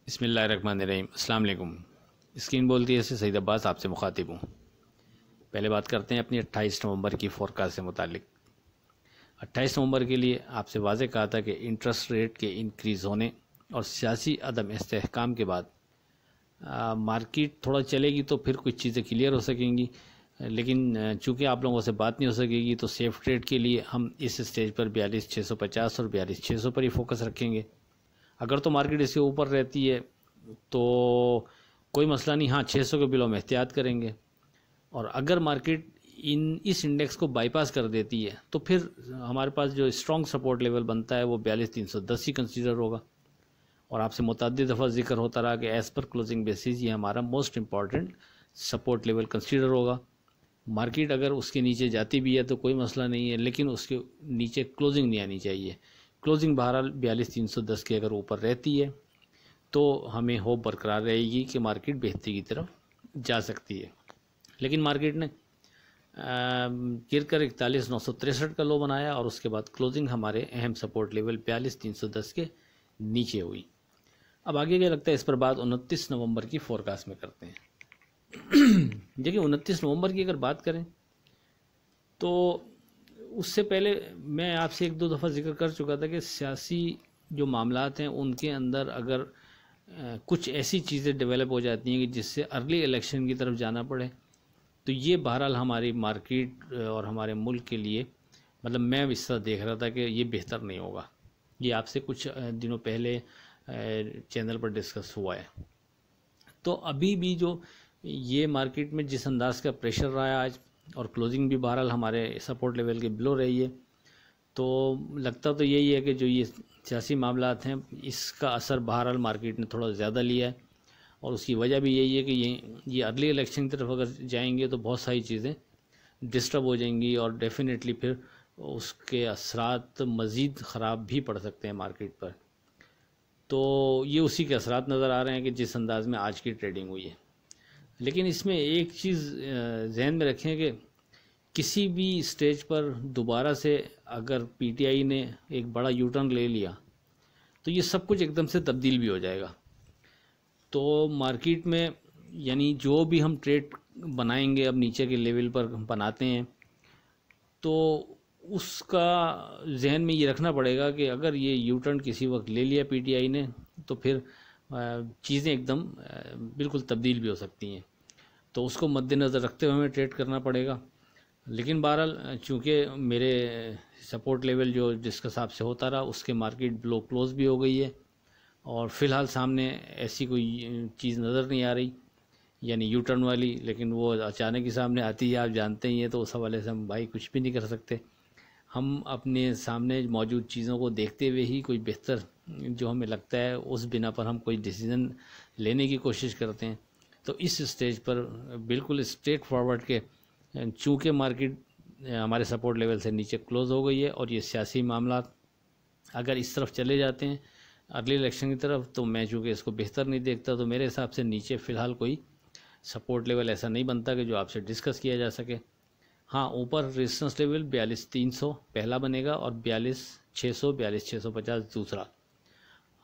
बिस्मिल्लाहिर्रहमानिर्रहीम। अस्सलाम वालेकुम। स्क्रीन बोलती है से सईद अब्बास आपसे मुखातिब हूँ। पहले बात करते हैं अपनी 28 नवंबर की फोरकास्ट से मुतालिक। 28 नवंबर के लिए आपसे वाज़ेह कहा था कि इंटरेस्ट रेट के इंक्रीज़ होने और सियासी अदम इस्तेहकाम के बाद मार्केट थोड़ा चलेगी तो फिर कुछ चीज़ें क्लियर हो सकेंगी, लेकिन चूँकि आप लोगों से बात नहीं हो सकेगी तो सेफ ट्रेड के लिए हम इस स्टेज पर 42,650 और 42,600 पर ही फोकस रखेंगे। अगर तो मार्केट इसके ऊपर रहती है तो कोई मसला नहीं, हाँ 600 के बिलो में एहतियात करेंगे। और अगर मार्केट इस इंडेक्स को बाईपास कर देती है तो फिर हमारे पास जो स्ट्रॉन्ग सपोर्ट लेवल बनता है वो 42,310 ही कंसीडर होगा। और आपसे मुतअद्दिद दफ़ा जिक्र होता रहा कि एज़ पर क्लोजिंग बेसिस ये हमारा most important support level consider होगा। मार्केट अगर उसके नीचे जाती भी है तो कोई मसला नहीं है, लेकिन उसके नीचे क्लोजिंग नहीं आनी चाहिए। क्लोजिंग बहरहाल 42,310 के अगर ऊपर रहती है तो हमें होप बरकरार रहेगी कि मार्केट बेहतरी की तरफ जा सकती है। लेकिन मार्केट ने गिर कर 41,963 का लो बनाया और उसके बाद क्लोजिंग हमारे अहम सपोर्ट लेवल 42,310 के नीचे हुई। अब आगे क्या लगता है इस पर बात 29 नवंबर की फोरकास्ट में करते हैं। देखिए 29 नवंबर की अगर बात करें तो उससे पहले मैं आपसे एक दो दफ़ा जिक्र कर चुका था कि सियासी जो मामलात हैं उनके अंदर अगर कुछ ऐसी चीज़ें डेवलप हो जाती हैं कि जिससे अर्ली इलेक्शन की तरफ जाना पड़े तो ये बहरहाल हमारी मार्केट और हमारे मुल्क के लिए, मतलब मैं इस तरह देख रहा था कि ये बेहतर नहीं होगा। ये आपसे कुछ दिनों पहले चैनल पर डिस्कस हुआ है। तो अभी भी जो ये मार्केट में जिस अंदाज का प्रेशर रहा है आज और क्लोजिंग भी बहरहाल हमारे सपोर्ट लेवल के बिलो रही है, तो लगता तो यही है कि जो ये सियासी मामलात हैं इसका असर बहरहाल मार्केट ने थोड़ा ज़्यादा लिया है। और उसकी वजह भी यही है कि ये अर्ली इलेक्शन की तरफ अगर जाएंगे तो बहुत सारी चीज़ें डिस्टर्ब हो जाएंगी और डेफिनेटली फिर उसके असरात मज़ीद ख़राब भी पड़ सकते हैं मार्केट पर। तो ये उसी के असरात नज़र आ रहे हैं कि जिस अंदाज़ में आज की ट्रेडिंग हुई है। लेकिन इसमें एक चीज़ जहन में रखें कि किसी भी स्टेज पर दोबारा से अगर पीटीआई ने एक बड़ा यू टर्न ले लिया तो ये सब कुछ एकदम से तब्दील भी हो जाएगा। तो मार्केट में यानी जो भी हम ट्रेड बनाएंगे अब नीचे के लेवल पर बनाते हैं तो उसका जहन में ये रखना पड़ेगा कि अगर ये यू टर्न किसी वक्त ले लिया पीटीआई ने तो फिर चीज़ें एकदम बिल्कुल तब्दील भी हो सकती हैं। तो उसको मद्देनज़र रखते हुए हमें ट्रेड करना पड़ेगा। लेकिन बहरहाल चूँकि मेरे सपोर्ट लेवल जो जिसके हिसाब से होता रहा उसके मार्केट ब्लो क्लोज भी हो गई है और फ़िलहाल सामने ऐसी कोई चीज़ नज़र नहीं आ रही यानी यू टर्न वाली, लेकिन वो अचानक ही सामने आती है, आप जानते ही हैं। तो उस हवाले से हम भाई कुछ भी नहीं कर सकते। हम अपने सामने मौजूद चीज़ों को देखते हुए ही कोई बेहतर जो हमें लगता है उस बिना पर हम कोई डिसीज़न लेने की कोशिश करते हैं। तो इस स्टेज पर बिल्कुल स्ट्रेट फॉरवर्ड के चूँकि मार्केट हमारे सपोर्ट लेवल से नीचे क्लोज़ हो गई है और ये सियासी मामला अगर इस तरफ चले जाते हैं अर्ली इलेक्शन की तरफ तो मैं चूँकि इसको बेहतर नहीं देखता। तो मेरे हिसाब से नीचे फ़िलहाल कोई सपोर्ट लेवल ऐसा नहीं बनता कि जो आपसे डिस्कस किया जा सके। हाँ, ऊपर रेजिस्टेंस लेवल 42,300 पहला बनेगा और 42,600 42,650 दूसरा।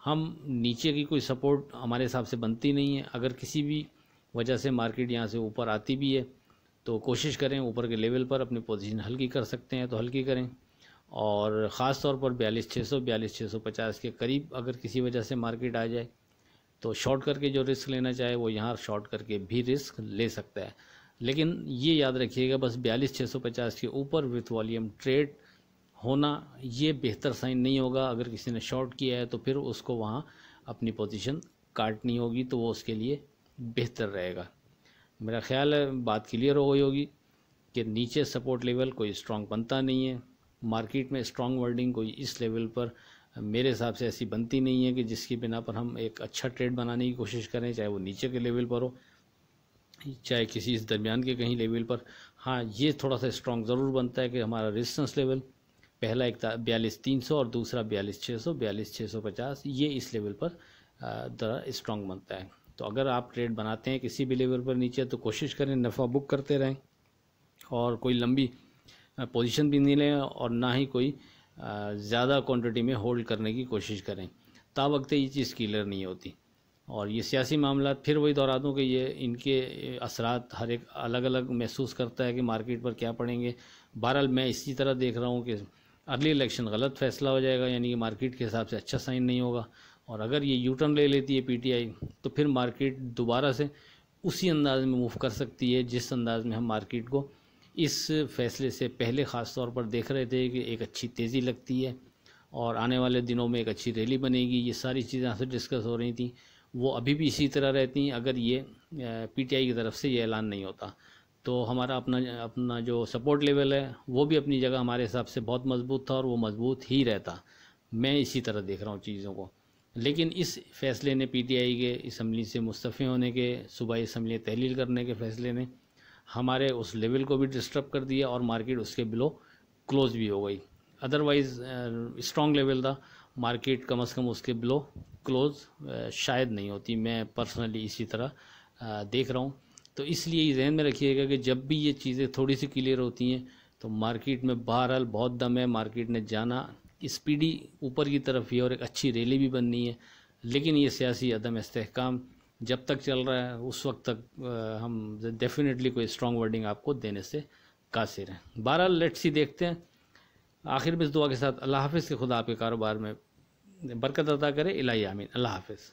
हम नीचे की कोई सपोर्ट हमारे हिसाब से बनती नहीं है। अगर किसी भी वजह से मार्केट यहाँ से ऊपर आती भी है तो कोशिश करें ऊपर के लेवल पर अपनी पोजीशन हल्की कर सकते हैं तो हल्की करें। और ख़ास तौर पर 42,600 42,650 के करीब अगर किसी वजह से मार्केट आ जाए तो शॉर्ट करके जो रिस्क लेना चाहे वो यहाँ शॉर्ट करके भी रिस्क ले सकता है। लेकिन ये याद रखिएगा बस 42,650 के ऊपर विथ वॉल्यूम ट्रेड होना ये बेहतर साइन नहीं होगा। अगर किसी ने शॉर्ट किया है तो फिर उसको वहाँ अपनी पोजीशन काटनी होगी तो वो उसके लिए बेहतर रहेगा। मेरा ख्याल है बात क्लियर हो गई होगी कि नीचे सपोर्ट लेवल कोई स्ट्रॉन्ग बनता नहीं है। मार्केट में स्ट्रॉन्ग वर्डिंग कोई इस लेवल पर मेरे हिसाब से ऐसी बनती नहीं है कि जिसकी बिना पर हम एक अच्छा ट्रेड बनाने की कोशिश करें, चाहे वो नीचे के लेवल पर हो चाहे किसी इस दरमियान के कहीं लेवल पर। हाँ, ये थोड़ा सा स्ट्रॉन्ग ज़रूर बनता है कि हमारा रेजिस्टेंस लेवल पहला एक था 42,300 और दूसरा 42,600 42,650, ये इस लेवल पर ज़रा स्ट्रॉन्ग बनता है। तो अगर आप ट्रेड बनाते हैं किसी भी लेवल पर नीचे तो कोशिश करें नफ़ा बुक करते रहें और कोई लंबी पोजीशन भी नहीं लें और ना ही कोई ज़्यादा क्वांटिटी में होल्ड करने की कोशिश करें। तावक्त ये चीज़ क्लियर नहीं होती और ये सियासी मामला फिर वही दोहरा दूँ कि ये इनके असरात हर एक अलग अलग महसूस करता है कि मार्केट पर क्या पड़ेंगे। बहरहाल मैं इसी तरह देख रहा हूँ कि अर्ली इलेक्शन गलत फैसला हो जाएगा, यानी कि मार्केट के हिसाब से अच्छा साइन नहीं होगा। और अगर ये यू टर्न ले लेती है पीटीआई तो फिर मार्केट दोबारा से उसी अंदाज में मूव कर सकती है जिस अंदाज में हम मार्केट को इस फैसले से पहले ख़ास तौर पर देख रहे थे कि एक अच्छी तेज़ी लगती है और आने वाले दिनों में एक अच्छी रैली बनेगी। ये सारी चीज़ें आपसे डिस्कस हो रही थी, वो अभी भी इसी तरह रहती हैं अगर ये पीटीआई की तरफ से ये ऐलान नहीं होता। तो हमारा अपना जो सपोर्ट लेवल है वो भी अपनी जगह हमारे हिसाब से बहुत मजबूत था और वो मजबूत ही रहता। मैं इसी तरह देख रहा हूँ चीज़ों को। लेकिन इस फैसले ने पीटीआई के असम्बली से मुस्तफ़ी होने के, सूबाई असम्बली तहलील करने के फैसले ने हमारे उस लेवल को भी डिस्टर्ब कर दिया और मार्केट उसके बिलो क्लोज भी हो गई। अदरवाइज़ स्ट्रॉन्ग लेवल था, मार्केट कम से कम उसके बिलो क्लोज शायद नहीं होती। मैं पर्सनली इसी तरह देख रहा हूँ। तो इसलिए ये ज़हन में रखिएगा कि जब भी ये चीज़ें थोड़ी सी क्लियर होती हैं तो मार्केट में बहरहाल बहुत दम है, मार्केट ने जाना स्पीडी ऊपर की तरफ ही और एक अच्छी रैली भी बननी है। लेकिन ये सियासी अदम इस्तेहकाम जब तक चल रहा है उस वक्त तक हम डेफिनेटली कोई स्ट्रॉन्ग वर्डिंग आपको देने से कासिर हैं। बहरहाल लेट्स ही देखते हैं। आखिर में इस दुआ के साथ अल्लाह हाफ़िज़ के खुदा आपके कारोबार में बरकत अता करे। इलाही आमीन। अल्लाह हाफ़िज़।